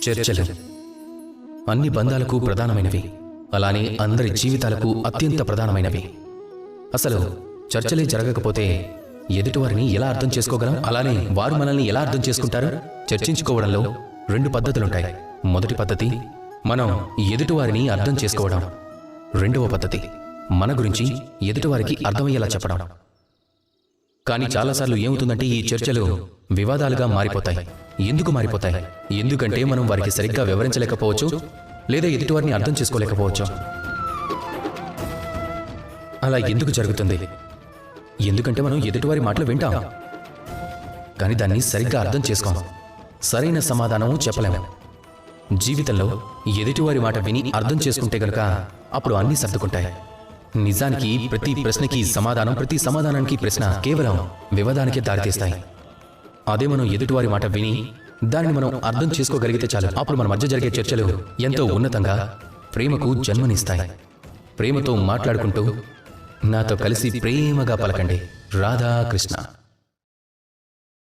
చర్చలు అన్ని బంధాలకు ప్రధానమైనవి, అలానే అందరి జీవితాలకు అత్యంత ప్రధానమైనవి. అసలు చర్చలే జరగకపోతే ఎదుటివారిని ఎలా అర్థం చేసుకోగలం? అలానే వారు మనల్ని ఎలా అర్థం చేసుకుంటారు? చర్చించుకోవడంలో 2 పద్ధతులుంటాయి. మొదటి పద్ధతి మనం ఎదుటివారిని అర్థం చేసుకోవడం. రెండవ పద్ధతి మన గురించి ఎదుటివారికి అర్థమయ్యేలా చెప్పడం. కానీ చాలాసార్లు ఏమవుతుందంటే ఈ చర్చలు వివాదాలుగా మారిపోతాయి. ఎందుకు మారిపోతాయి? ఎందుకంటే మనం వారికి సరిగ్గా వివరించలేకపోవచ్చు, లేదా ఎదుటివారిని అర్థం చేసుకోలేకపోవచ్చు. అలా ఎందుకు జరుగుతుంది? ఎందుకంటే మనం ఎదుటివారి మాటలు వింటాం, కానీ దాన్ని సరిగ్గా అర్థం చేసుకోం. సరైన సమాధానం చెప్పలేము. జీవితంలో ఎదుటివారి మాట విని అర్థం చేసుకుంటే గనుక అప్పుడు అన్నీ సర్దుకుంటాయి. నిజానికి ప్రతి ప్రశ్నకి సమాధానం, ప్రతి సమాధానానికి ప్రశ్న కేవలం వివాదానికే దారితీస్తాయి. అదే మనం ఎదుటివారి మాట విని దానిని మనం అర్థం చేసుకోగలిగితే చాలు. అప్పుడు మన మధ్య జరిగే చర్చలు ఎంతో ఉన్నతంగా ప్రేమకు జన్మనిస్తాయి. ప్రేమతో మాట్లాడుకుంటూ నాతో కలిసి ప్రేమగా పలకండి. రాధాకృష్ణ.